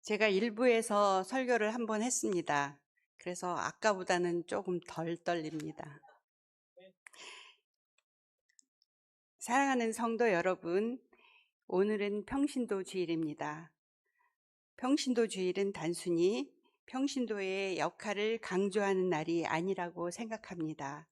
제가 일부에서 설교를 한번 했습니다. 그래서 아까보다는 조금 덜 떨립니다. 사랑하는 성도 여러분, 오늘은 평신도 주일입니다. 평신도 주일은 단순히 평신도의 역할을 강조하는 날이 아니라고 생각합니다.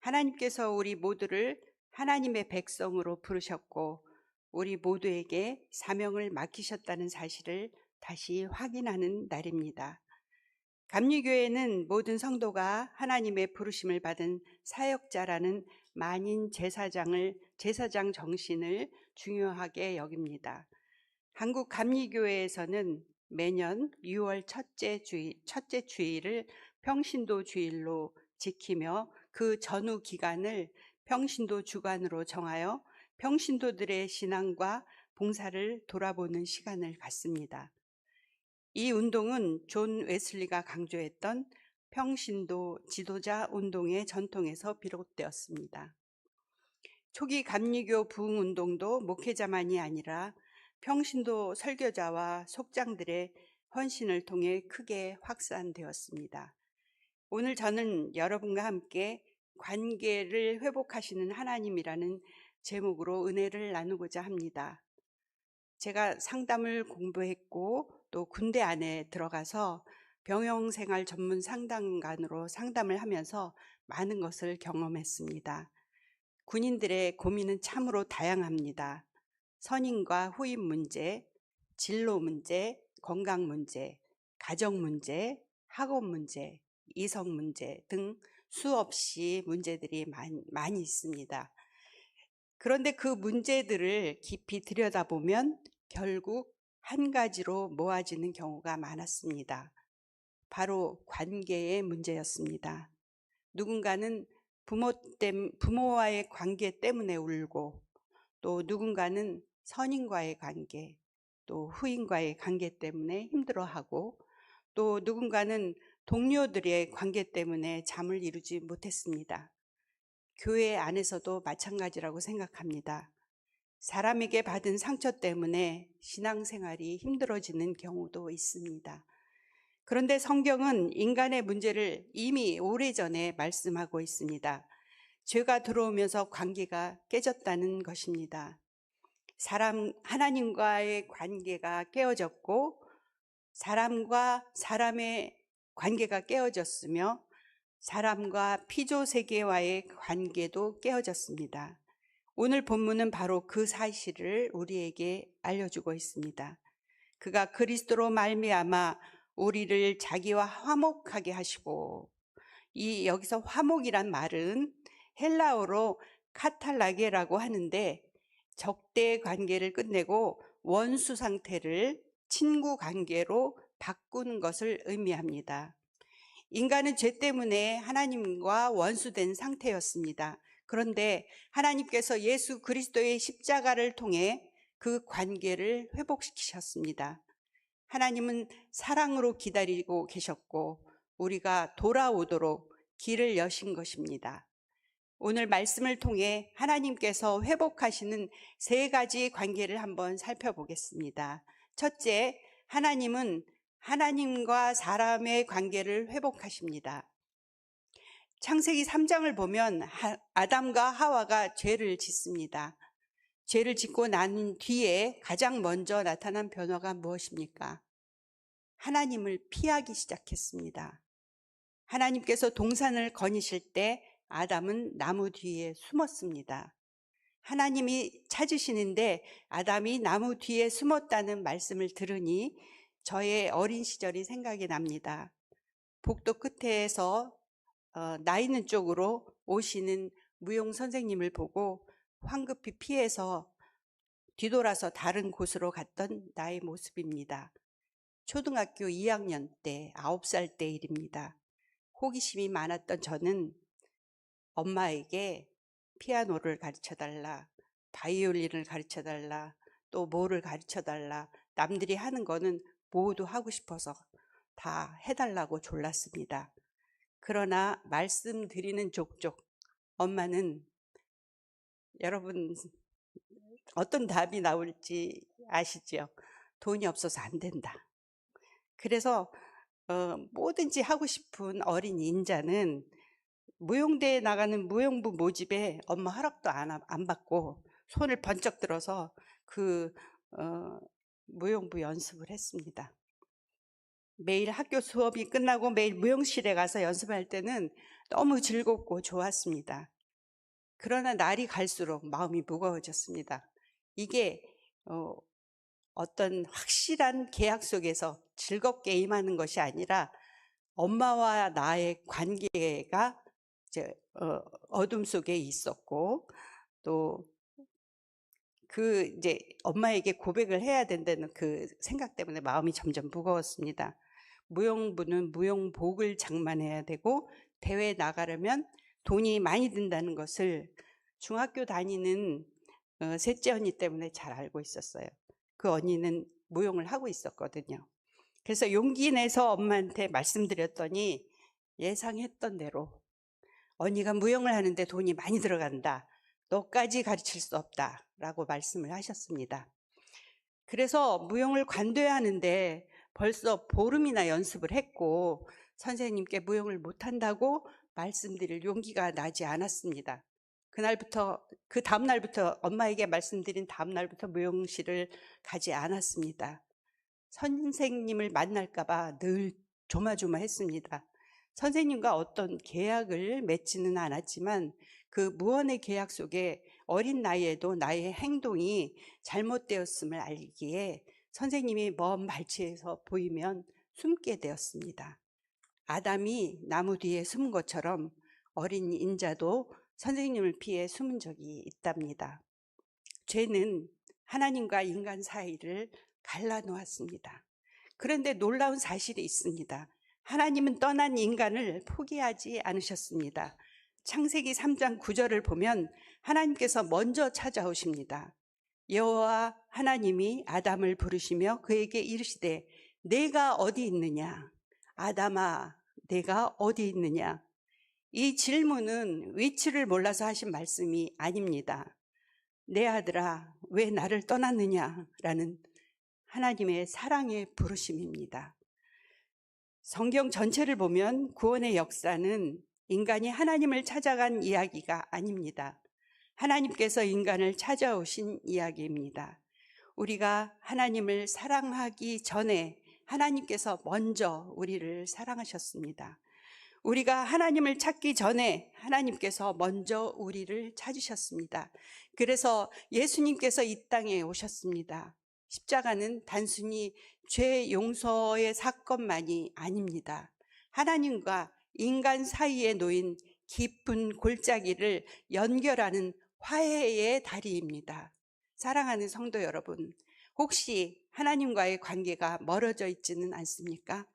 하나님께서 우리 모두를 하나님의 백성으로 부르셨고 우리 모두에게 사명을 맡기셨다는 사실을 다시 확인하는 날입니다. 감리교회는 모든 성도가 하나님의 부르심을 받은 사역자라는 만인 제사장 정신을 중요하게 여깁니다. 한국 감리교회에서는 매년 6월 첫째 주일을 평신도 주일로 지키며 그 전후 기간을 평신도 주간으로 정하여 평신도들의 신앙과 봉사를 돌아보는 시간을 갖습니다. 이 운동은 존 웨슬리가 강조했던 평신도 지도자 운동의 전통에서 비롯되었습니다. 초기 감리교 부흥 운동도 목회자만이 아니라 평신도 설교자와 속장들의 헌신을 통해 크게 확산되었습니다. 오늘 저는 여러분과 함께 관계를 회복하시는 하나님이라는 제목으로 은혜를 나누고자 합니다. 제가 상담을 공부했고 또 군대 안에 들어가서 병영생활 전문 상담관으로 상담을 하면서 많은 것을 경험했습니다. 군인들의 고민은 참으로 다양합니다. 선임과 후임 문제, 진로 문제, 건강 문제, 가정 문제, 학업 문제, 이성 문제 등 수없이 문제들이 많이 있습니다. 그런데 그 문제들을 깊이 들여다보면 결국 한 가지로 모아지는 경우가 많았습니다. 바로 관계의 문제였습니다. 누군가는 부모와의 관계 때문에 울고, 또 누군가는 선임과의 관계, 또 후임과의 관계 때문에 힘들어하고, 또 누군가는 동료들의 관계 때문에 잠을 이루지 못했습니다. 교회 안에서도 마찬가지라고 생각합니다. 사람에게 받은 상처 때문에 신앙생활이 힘들어지는 경우도 있습니다. 그런데 성경은 인간의 문제를 이미 오래전에 말씀하고 있습니다. 죄가 들어오면서 관계가 깨졌다는 것입니다. 하나님과의 관계가 깨어졌고 사람과 사람의 관계가 깨어졌으며 사람과 피조세계와의 관계도 깨어졌습니다. 오늘 본문은 바로 그 사실을 우리에게 알려주고 있습니다. 그가 그리스도로 말미암아 우리를 자기와 화목하게 하시고, 여기서 화목이란 말은 헬라어로 카탈라게라고 하는데 적대 관계를 끝내고 원수 상태를 친구 관계로 바꾸는 것을 의미합니다. 인간은 죄 때문에 하나님과 원수된 상태였습니다. 그런데 하나님께서 예수 그리스도의 십자가를 통해 그 관계를 회복시키셨습니다. 하나님은 사랑으로 기다리고 계셨고 우리가 돌아오도록 길을 여신 것입니다. 오늘 말씀을 통해 하나님께서 회복하시는 세 가지 관계를 한번 살펴보겠습니다. 첫째, 하나님은 하나님과 사람의 관계를 회복하십니다. 창세기 3장을 보면 아담과 하와가 죄를 짓습니다. 죄를 짓고 난 뒤에 가장 먼저 나타난 변화가 무엇입니까? 하나님을 피하기 시작했습니다. 하나님께서 동산을 거니실 때 아담은 나무 뒤에 숨었습니다. 하나님이 찾으시는데 아담이 나무 뒤에 숨었다는 말씀을 들으니 저의 어린 시절이 생각이 납니다. 복도 끝에서 나 있는 쪽으로 오시는 무용 선생님을 보고 황급히 피해서 뒤돌아서 다른 곳으로 갔던 나의 모습입니다. 초등학교 2학년 때 9살 때 일입니다. 호기심이 많았던 저는 엄마에게 피아노를 가르쳐달라, 바이올린을 가르쳐달라, 또 뭐를 가르쳐달라, 남들이 하는 거는 모두 하고 싶어서 다 해달라고 졸랐습니다. 그러나 말씀드리는 족족 엄마는 여러분 어떤 답이 나올지 아시죠? 돈이 없어서 안 된다. 그래서 뭐든지 하고 싶은 어린 인자는 무용대에 나가는 무용부 모집에 엄마 허락도 안 받고 손을 번쩍 들어서 그 무용부 연습을 했습니다. 매일 학교 수업이 끝나고 매일 무용실에 가서 연습할 때는 너무 즐겁고 좋았습니다. 그러나 날이 갈수록 마음이 무거워졌습니다. 이게 어떤 확실한 계약 속에서 즐겁게 임하는 것이 아니라 엄마와 나의 관계가 이제 어둠 속에 있었고, 또 이제 엄마에게 고백을 해야 된다는 그 생각 때문에 마음이 점점 무거웠습니다. 무용부는 무용복을 장만해야 되고 대회 나가려면 돈이 많이 든다는 것을 중학교 다니는 셋째 언니 때문에 잘 알고 있었어요. 그 언니는 무용을 하고 있었거든요. 그래서 용기 내서 엄마한테 말씀드렸더니 예상했던 대로 언니가 무용을 하는데 돈이 많이 들어간다. 너까지 가르칠 수 없다. 라고 말씀을 하셨습니다. 그래서 무용을 관둬야 하는데 벌써 보름이나 연습을 했고 선생님께 무용을 못한다고 말씀드릴 용기가 나지 않았습니다. 그 다음날부터 엄마에게 말씀드린 다음날부터 무용실을 가지 않았습니다. 선생님을 만날까봐 늘 조마조마했습니다. 선생님과 어떤 계약을 맺지는 않았지만 그 무언의 계약 속에 어린 나이에도 나의 행동이 잘못되었음을 알기에 선생님이 먼 발치에서 보이면 숨게 되었습니다. 아담이 나무 뒤에 숨은 것처럼 어린 인자도 선생님을 피해 숨은 적이 있답니다. 죄는 하나님과 인간 사이를 갈라놓았습니다. 그런데 놀라운 사실이 있습니다. 하나님은 떠난 인간을 포기하지 않으셨습니다. 창세기 3장 9절을 보면 하나님께서 먼저 찾아오십니다. 여호와 하나님이 아담을 부르시며 그에게 이르시되 내가 어디 있느냐? 아담아, 내가 어디 있느냐? 이 질문은 위치를 몰라서 하신 말씀이 아닙니다. 내 아들아, 왜 나를 떠났느냐? 라는 하나님의 사랑의 부르심입니다. 성경 전체를 보면 구원의 역사는 인간이 하나님을 찾아간 이야기가 아닙니다. 하나님께서 인간을 찾아오신 이야기입니다. 우리가 하나님을 사랑하기 전에 하나님께서 먼저 우리를 사랑하셨습니다. 우리가 하나님을 찾기 전에 하나님께서 먼저 우리를 찾으셨습니다. 그래서 예수님께서 이 땅에 오셨습니다. 십자가는 단순히 죄 용서의 사건만이 아닙니다. 하나님과 인간 사이에 놓인 깊은 골짜기를 연결하는 화해의 다리입니다. 사랑하는 성도 여러분, 혹시 하나님과의 관계가 멀어져 있지는 않습니까?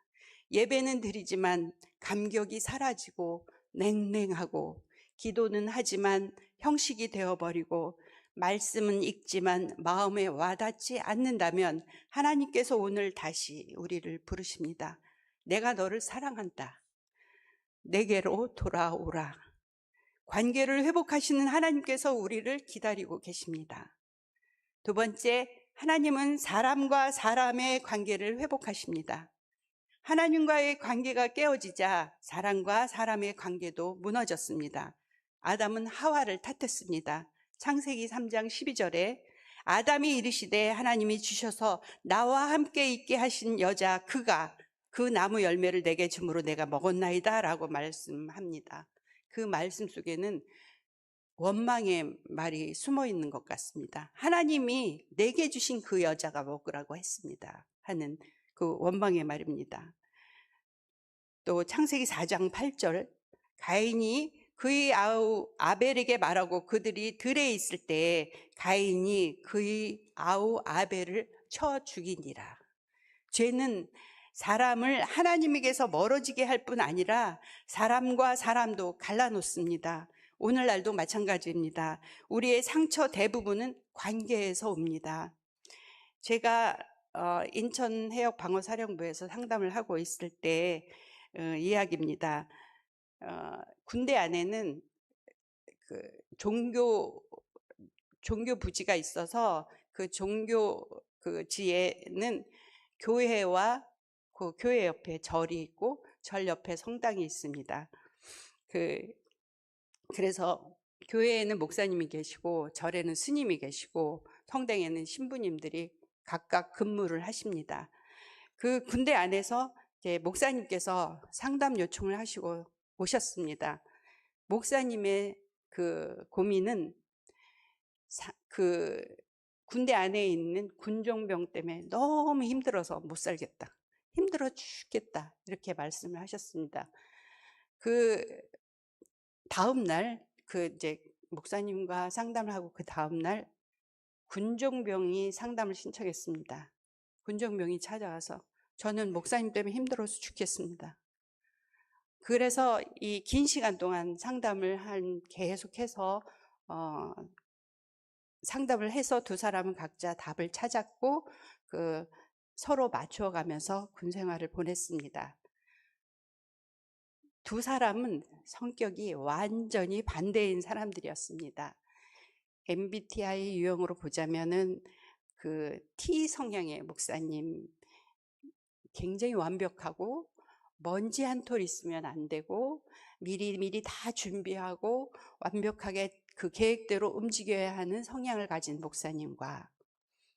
예배는 드리지만 감격이 사라지고 냉랭하고, 기도는 하지만 형식이 되어버리고, 말씀은 읽지만 마음에 와닿지 않는다면 하나님께서 오늘 다시 우리를 부르십니다. 내가 너를 사랑한다. 내게로 돌아오라. 관계를 회복하시는 하나님께서 우리를 기다리고 계십니다. 두 번째, 하나님은 사람과 사람의 관계를 회복하십니다. 하나님과의 관계가 깨어지자 사람과 사람의 관계도 무너졌습니다. 아담은 하와를 탓했습니다. 창세기 3장 12절에 아담이 이르시되 하나님이 주셔서 나와 함께 있게 하신 여자 그가 그 나무 열매를 내게 주므로 내가 먹었나이다 라고 말씀합니다. 그 말씀 속에는 원망의 말이 숨어 있는 것 같습니다. 하나님이 내게 주신 그 여자가 먹으라고 했습니다 하는 그 원망의 말입니다. 또 창세기 4장 8절 가인이 그의 아우 아벨에게 말하고 그들이 들에 있을 때 가인이 그의 아우 아벨을 쳐 죽이니라. 죄는 사람을 하나님에게서 멀어지게 할 뿐 아니라 사람과 사람도 갈라놓습니다. 오늘날도 마찬가지입니다. 우리의 상처 대부분은 관계에서 옵니다. 제가 인천 해역방어사령부에서 상담을 하고 있을 때 이야기입니다. 군대 안에는 그 종교 부지가 있어서 그 종교 그 지에는 교회와 그 교회 옆에 절이 있고 절 옆에 성당이 있습니다. 그래서 교회에는 목사님이 계시고 절에는 스님이 계시고 성당에는 신부님들이 각각 근무를 하십니다. 그 군대 안에서 이제 목사님께서 상담 요청을 하시고 오셨습니다. 목사님의 그 고민은 그 군대 안에 있는 군종병 때문에 너무 힘들어서 못 살겠다, 힘들어 죽겠다, 이렇게 말씀을 하셨습니다. 그 다음 날 이제 목사님과 상담을 하고 그 다음 날 군종병이 상담을 신청했습니다. 군종병이 찾아와서 저는 목사님 때문에 힘들어서 죽겠습니다. 그래서 이 긴 시간 동안 상담을 계속해서 상담을 해서 두 사람은 각자 답을 찾았고 서로 맞춰가면서 군 생활을 보냈습니다. 두 사람은 성격이 완전히 반대인 사람들이었습니다. MBTI 유형으로 보자면은 그 T 성향의 목사님, 굉장히 완벽하고 먼지 한 톨 있으면 안 되고 미리미리 다 준비하고 완벽하게 그 계획대로 움직여야 하는 성향을 가진 목사님과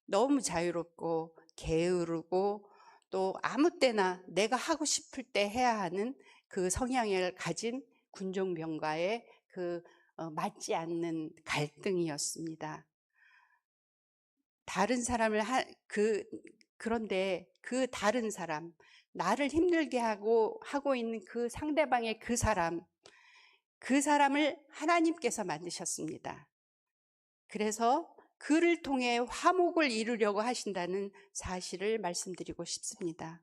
너무 자유롭고 게으르고 또 아무 때나 내가 하고 싶을 때 해야 하는 그 성향을 가진 군종병과의 맞지 않는 갈등이었습니다. 다른 사람을 그런데 그 다른 사람, 나를 힘들게 하고 있는 그 상대방의 그 사람을 하나님께서 만드셨습니다. 그래서 그를 통해 화목을 이루려고 하신다는 사실을 말씀드리고 싶습니다.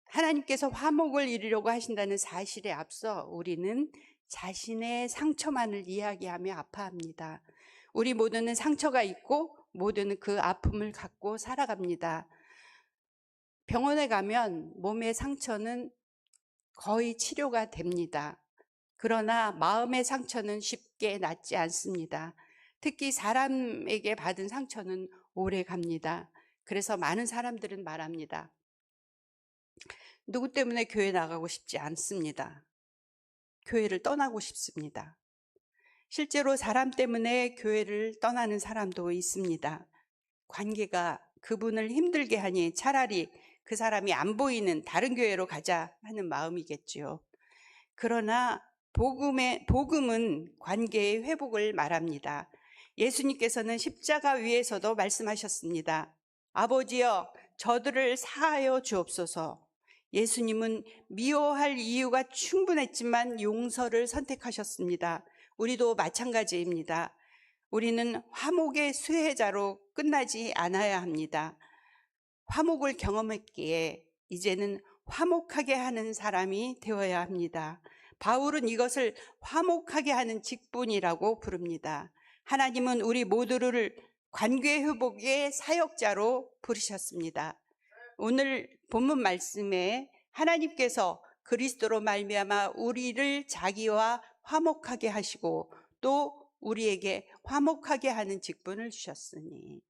하나님께서 화목을 이루려고 하신다는 사실에 앞서 우리는 자신의 상처만을 이야기하며 아파합니다. 우리 모두는 상처가 있고 모두는 그 아픔을 갖고 살아갑니다. 병원에 가면 몸의 상처는 거의 치료가 됩니다. 그러나 마음의 상처는 쉽게 낫지 않습니다. 특히 사람에게 받은 상처는 오래 갑니다. 그래서 많은 사람들은 말합니다. 누구 때문에 교회 나가고 싶지 않습니다. 교회를 떠나고 싶습니다. 실제로 사람 때문에 교회를 떠나는 사람도 있습니다. 관계가 그분을 힘들게 하니 차라리 그 사람이 안 보이는 다른 교회로 가자 하는 마음이겠지요. 그러나 복음은 관계의 회복을 말합니다. 예수님께서는 십자가 위에서도 말씀하셨습니다. 아버지여, 저들을 사하여 주옵소서. 예수님은 미워할 이유가 충분했지만 용서를 선택하셨습니다. 우리도 마찬가지입니다. 우리는 화목의 수혜자로 끝나지 않아야 합니다. 화목을 경험했기에 이제는 화목하게 하는 사람이 되어야 합니다. 바울은 이것을 화목하게 하는 직분이라고 부릅니다. 하나님은 우리 모두를 관계 회복의 사역자로 부르셨습니다. 오늘 본문 말씀에 하나님께서 그리스도로 말미암아 우리를 자기와 화목하게 하시고 또 우리에게 화목하게 하는 직분을 주셨으니,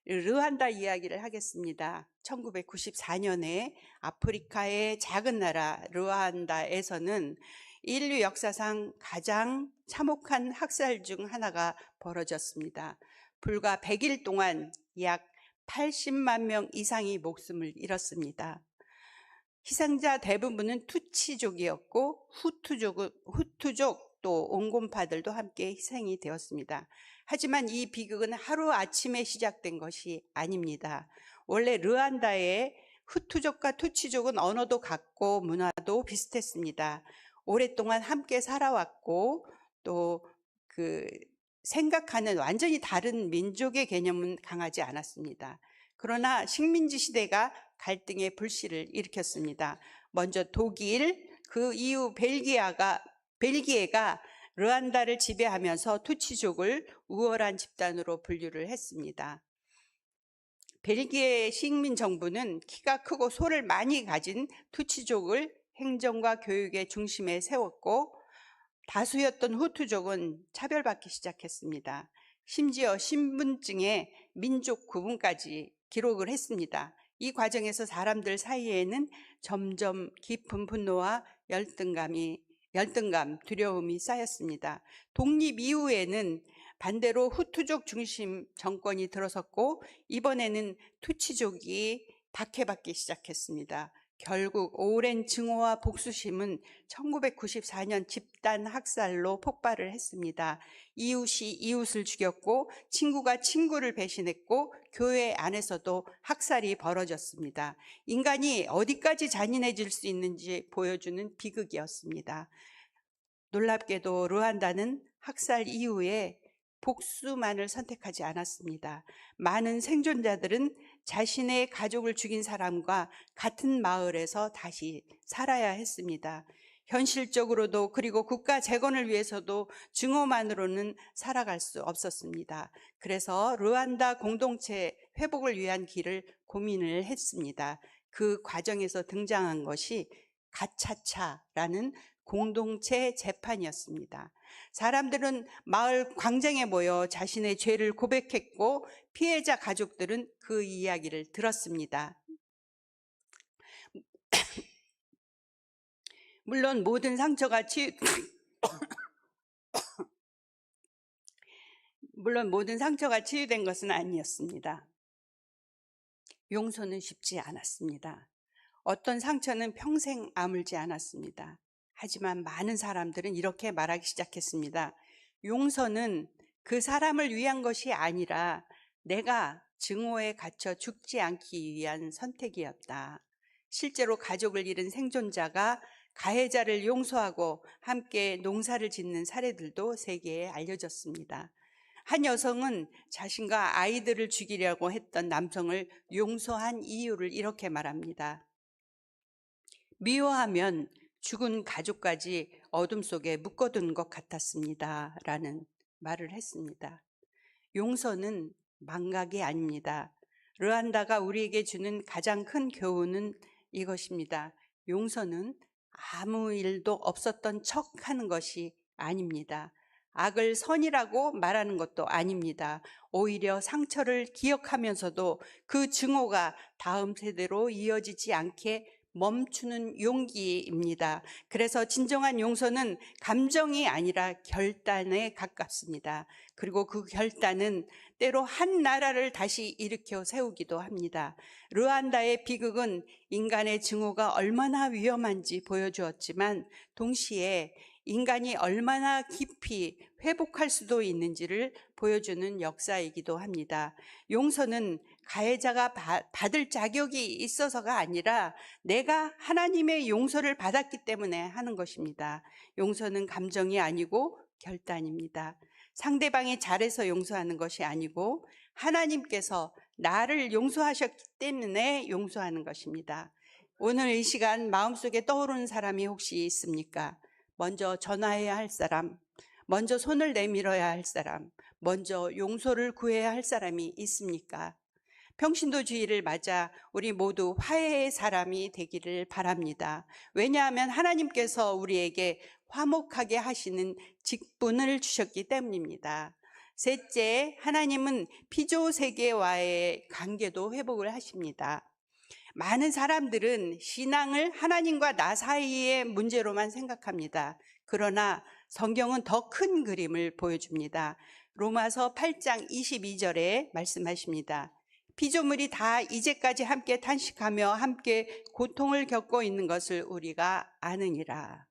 르완다 이야기를 하겠습니다. 1994년에 아프리카의 작은 나라 르완다에서는 인류 역사상 가장 참혹한 학살 중 하나가 벌어졌습니다. 불과 100일 동안 약 80만 명 이상이 목숨을 잃었습니다. 희생자 대부분은 투치족이었고 후투족 또 온곤파들도 함께 희생이 되었습니다. 하지만 이 비극은 하루아침에 시작된 것이 아닙니다. 원래 르완다의 후투족과 투치족은 언어도 같고 문화도 비슷했습니다. 오랫동안 함께 살아왔고 또 생각하는 완전히 다른 민족의 개념은 강하지 않았습니다. 그러나 식민지 시대가 갈등의 불씨를 일으켰습니다. 먼저 독일, 그 이후 벨기에가 르완다를 지배하면서 투치족을 우월한 집단으로 분류를 했습니다. 벨기에 식민정부는 키가 크고 소를 많이 가진 투치족을 행정과 교육의 중심에 세웠고 다수였던 후투족은 차별받기 시작했습니다. 심지어 신분증에 민족 구분까지 기록을 했습니다. 이 과정에서 사람들 사이에는 점점 깊은 분노와 열등감, 두려움이 쌓였습니다. 독립 이후에는 반대로 후투족 중심 정권이 들어섰고 이번에는 투치족이 박해받기 시작했습니다. 결국 오랜 증오와 복수심은 1994년 집단 학살로 폭발을 했습니다. 이웃이 이웃을 죽였고 친구가 친구를 배신했고 교회 안에서도 학살이 벌어졌습니다. 인간이 어디까지 잔인해질 수 있는지 보여주는 비극이었습니다. 놀랍게도 르완다는 학살 이후에 복수만을 선택하지 않았습니다. 많은 생존자들은 자신의 가족을 죽인 사람과 같은 마을에서 다시 살아야 했습니다. 현실적으로도 그리고 국가 재건을 위해서도 증오만으로는 살아갈 수 없었습니다. 그래서 르완다 공동체 회복을 위한 길을 고민을 했습니다. 그 과정에서 등장한 것이 가차차라는 공동체 재판이었습니다. 사람들은 마을 광장에 모여 자신의 죄를 고백했고 피해자 가족들은 그 이야기를 들었습니다. 물론 모든 상처가 치유된 것은 아니었습니다. 용서는 쉽지 않았습니다. 어떤 상처는 평생 아물지 않았습니다. 하지만 많은 사람들은 이렇게 말하기 시작했습니다. 용서는 그 사람을 위한 것이 아니라 내가 증오에 갇혀 죽지 않기 위한 선택이었다. 실제로 가족을 잃은 생존자가 가해자를 용서하고 함께 농사를 짓는 사례들도 세계에 알려졌습니다. 한 여성은 자신과 아이들을 죽이려고 했던 남성을 용서한 이유를 이렇게 말합니다. 미워하면 죽은 가족까지 어둠 속에 묶어둔 것 같았습니다. 라는 말을 했습니다. 용서는 망각이 아닙니다. 르완다가 우리에게 주는 가장 큰 교훈은 이것입니다. 용서는 아무 일도 없었던 척 하는 것이 아닙니다. 악을 선이라고 말하는 것도 아닙니다. 오히려 상처를 기억하면서도 그 증오가 다음 세대로 이어지지 않게 멈추는 용기입니다. 그래서 진정한 용서는 감정이 아니라 결단에 가깝습니다. 그리고 그 결단은 때로 한 나라를 다시 일으켜 세우기도 합니다. 르완다의 비극은 인간의 증오가 얼마나 위험한지 보여주었지만 동시에 인간이 얼마나 깊이 회복할 수도 있는지를 보여주는 역사이기도 합니다. 용서는 가해자가 받을 자격이 있어서가 아니라 내가 하나님의 용서를 받았기 때문에 하는 것입니다. 용서는 감정이 아니고 결단입니다. 상대방이 잘해서 용서하는 것이 아니고 하나님께서 나를 용서하셨기 때문에 용서하는 것입니다. 오늘 이 시간 마음속에 떠오르는 사람이 혹시 있습니까? 먼저 전화해야 할 사람, 먼저 손을 내밀어야 할 사람, 먼저 용서를 구해야 할 사람이 있습니까? 평신도주의를 맞아 우리 모두 화해의 사람이 되기를 바랍니다. 왜냐하면 하나님께서 우리에게 화목하게 하시는 직분을 주셨기 때문입니다. 셋째, 하나님은 피조 세계와의 관계도 회복을 하십니다. 많은 사람들은 신앙을 하나님과 나 사이의 문제로만 생각합니다. 그러나 성경은 더 큰 그림을 보여줍니다. 로마서 8장 22절에 말씀하십니다. 피조물이 다 이제까지 함께 탄식하며 함께 고통을 겪고 있는 것을 우리가 아느니라.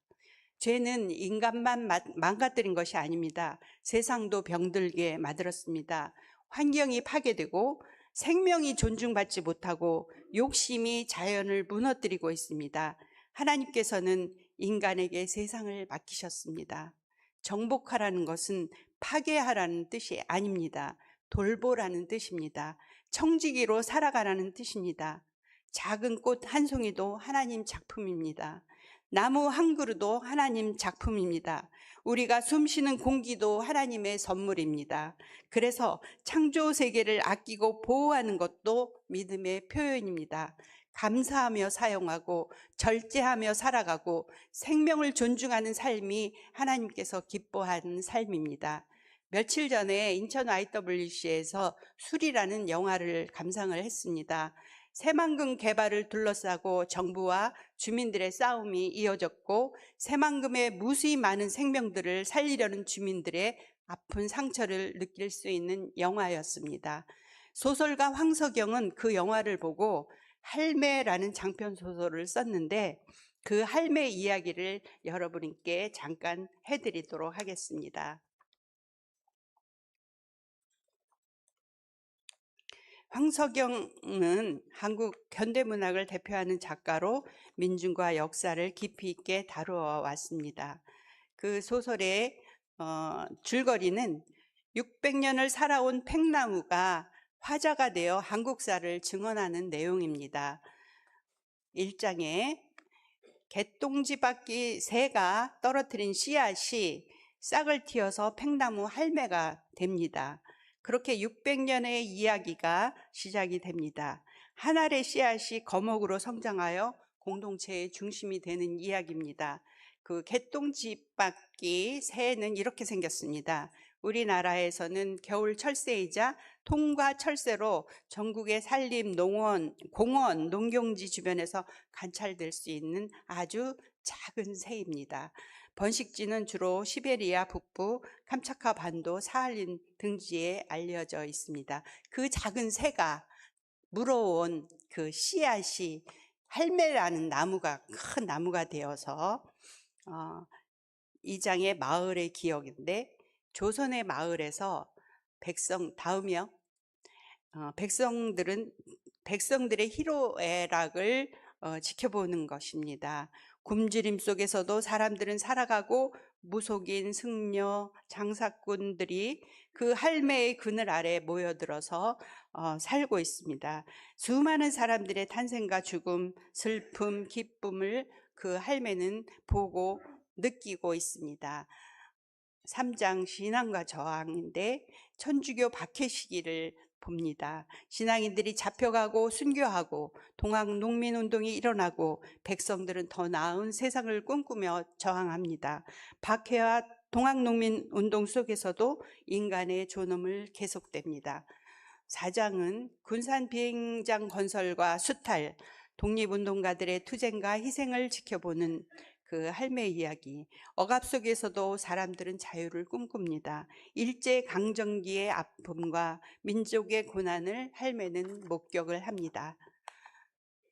죄는 인간만 망가뜨린 것이 아닙니다. 세상도 병들게 만들었습니다. 환경이 파괴되고 생명이 존중받지 못하고 욕심이 자연을 무너뜨리고 있습니다. 하나님께서는 인간에게 세상을 맡기셨습니다. 정복하라는 것은 파괴하라는 뜻이 아닙니다. 돌보라는 뜻입니다. 청지기로 살아가라는 뜻입니다. 작은 꽃 한 송이도 하나님 작품입니다. 나무 한 그루도 하나님 작품입니다. 우리가 숨쉬는 공기도 하나님의 선물입니다. 그래서 창조 세계를 아끼고 보호하는 것도 믿음의 표현입니다. 감사하며 사용하고 절제하며 살아가고 생명을 존중하는 삶이 하나님께서 기뻐하는 삶입니다. 며칠 전에 인천 IWC에서 술이라는 영화를 감상을 했습니다. 새만금 개발을 둘러싸고 정부와 주민들의 싸움이 이어졌고, 새만금의 무수히 많은 생명들을 살리려는 주민들의 아픈 상처를 느낄 수 있는 영화였습니다. 소설가 황석영은 그 영화를 보고 할매라는 장편 소설을 썼는데, 그 할매 이야기를 여러분께 잠깐 해드리도록 하겠습니다. 황석영은 한국 현대문학을 대표하는 작가로 민중과 역사를 깊이 있게 다루어 왔습니다. 그 소설의 줄거리는 600년을 살아온 팽나무가 화자가 되어 한국사를 증언하는 내용입니다. 1장에 개똥지바퀴 새가 떨어뜨린 씨앗이 싹을 틔어서 팽나무 할매가 됩니다. 그렇게 600년의 이야기가 시작이 됩니다. 한 알의 씨앗이 거목으로 성장하여 공동체의 중심이 되는 이야기입니다. 그 개똥지바퀴 새는 이렇게 생겼습니다. 우리나라에서는 겨울 철새이자 통과 철새로 전국의 산림, 농원, 공원, 농경지 주변에서 관찰될 수 있는 아주 작은 새입니다. 번식지는 주로 시베리아 북부, 캄차카 반도, 사할린 등지에 알려져 있습니다. 그 작은 새가 물어온 그 씨앗이 할매라는 나무가 큰 나무가 되어서 2장의 마을의 기억인데, 조선의 마을에서 백성들의 희로애락을 지켜보는 것입니다. 굶주림 속에서도 사람들은 살아가고 무속인, 승려, 장사꾼들이 그 할매의 그늘 아래 모여들어서 살고 있습니다. 수많은 사람들의 탄생과 죽음, 슬픔, 기쁨을 그 할매는 보고 느끼고 있습니다. 3장 신앙과 저항인데, 천주교 박해시기를 봅니다. 신앙인들이 잡혀가고 순교하고 동학농민운동이 일어나고 백성들은 더 나은 세상을 꿈꾸며 저항합니다. 박해와 동학농민운동 속에서도 인간의 존엄을 계속됩니다. 4장은 군산 비행장 건설과 수탈, 독립운동가들의 투쟁과 희생을 지켜보는 그 할매 이야기. 억압 속에서도 사람들은 자유를 꿈꿉니다. 일제강점기의 아픔과 민족의 고난을 할매는 목격을 합니다.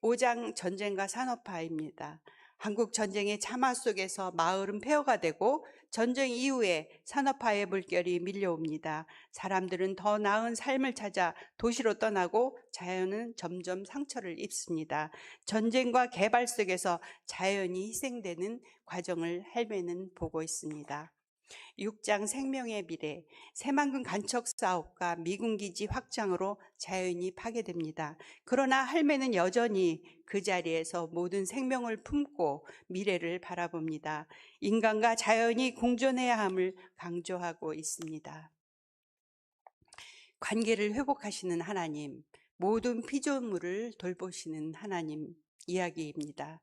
5장 전쟁과 산업화입니다. 한국 전쟁의 참화 속에서 마을은 폐허가 되고 전쟁 이후에 산업화의 물결이 밀려옵니다. 사람들은 더 나은 삶을 찾아 도시로 떠나고 자연은 점점 상처를 입습니다. 전쟁과 개발 속에서 자연이 희생되는 과정을 할매는 보고 있습니다. 6장 생명의 미래, 새만금 간척 사업과 미군 기지 확장으로 자연이 파괴됩니다. 그러나 할매는 여전히 그 자리에서 모든 생명을 품고 미래를 바라봅니다. 인간과 자연이 공존해야 함을 강조하고 있습니다. 관계를 회복하시는 하나님, 모든 피조물을 돌보시는 하나님 이야기입니다.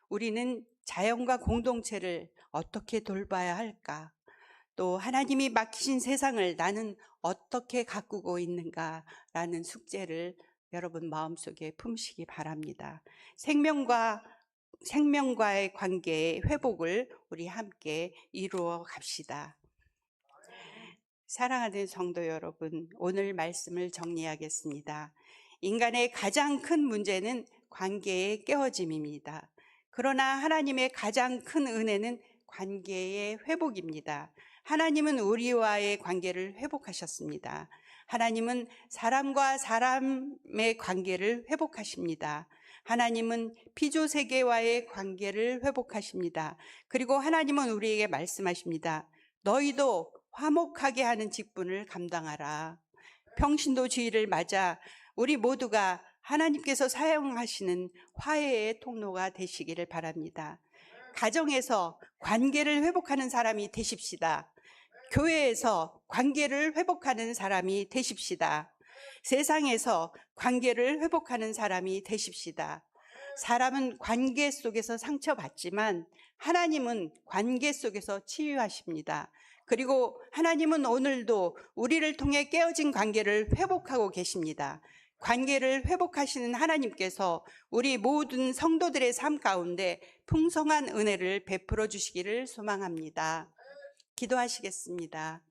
우리는 자연과 공동체를 어떻게 돌봐야 할까? 또 하나님이 맡기신 세상을 나는 어떻게 가꾸고 있는가라는 숙제를 여러분 마음속에 품으시기 바랍니다. 생명과의 관계의 회복을 우리 함께 이루어 갑시다. 사랑하는 성도 여러분, 오늘 말씀을 정리하겠습니다. 인간의 가장 큰 문제는 관계의 깨어짐입니다. 그러나 하나님의 가장 큰 은혜는 관계의 회복입니다. 하나님은 우리와의 관계를 회복하셨습니다. 하나님은 사람과 사람의 관계를 회복하십니다. 하나님은 피조세계와의 관계를 회복하십니다. 그리고 하나님은 우리에게 말씀하십니다. 너희도 화목하게 하는 직분을 감당하라. 평신도주의를 맞아 우리 모두가 하나님께서 사용하시는 화해의 통로가 되시기를 바랍니다. 가정에서 관계를 회복하는 사람이 되십시다. 교회에서 관계를 회복하는 사람이 되십시다. 세상에서 관계를 회복하는 사람이 되십시다. 사람은 관계 속에서 상처받지만 하나님은 관계 속에서 치유하십니다. 그리고 하나님은 오늘도 우리를 통해 깨어진 관계를 회복하고 계십니다. 관계를 회복하시는 하나님께서 우리 모든 성도들의 삶 가운데 풍성한 은혜를 베풀어 주시기를 소망합니다. 기도하시겠습니다.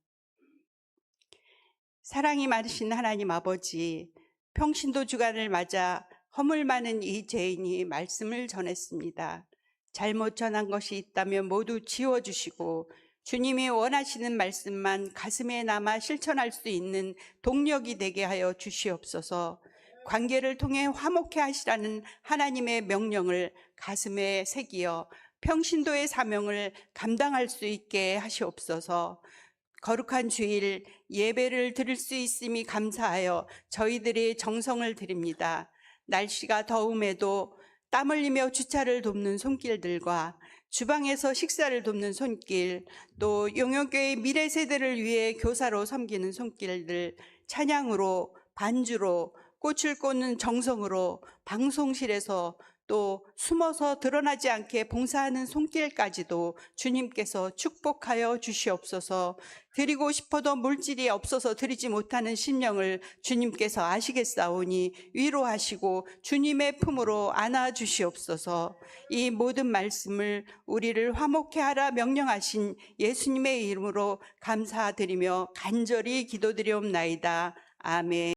사랑이 많으신 하나님 아버지, 평신도 주간을 맞아 허물 많은 이 죄인이 말씀을 전했습니다. 잘못 전한 것이 있다면 모두 지워주시고 주님이 원하시는 말씀만 가슴에 남아 실천할 수 있는 동력이 되게 하여 주시옵소서. 관계를 통해 화목해 하시라는 하나님의 명령을 가슴에 새기어 평신도의 사명을 감당할 수 있게 하시옵소서. 거룩한 주일 예배를 드릴 수 있음이 감사하여 저희들의 정성을 드립니다. 날씨가 더움에도 땀 흘리며 주차를 돕는 손길들과 주방에서 식사를 돕는 손길, 또 용역교회 미래 세대를 위해 교사로 섬기는 손길들, 찬양으로, 반주로, 꽃을 꽂는 정성으로 방송실에서 또 숨어서 드러나지 않게 봉사하는 손길까지도 주님께서 축복하여 주시옵소서. 드리고 싶어도 물질이 없어서 드리지 못하는 심령을 주님께서 아시겠사오니 위로하시고 주님의 품으로 안아 주시옵소서. 이 모든 말씀을 우리를 화목케 하라 명령하신 예수님의 이름으로 감사드리며 간절히 기도드리옵나이다. 아멘.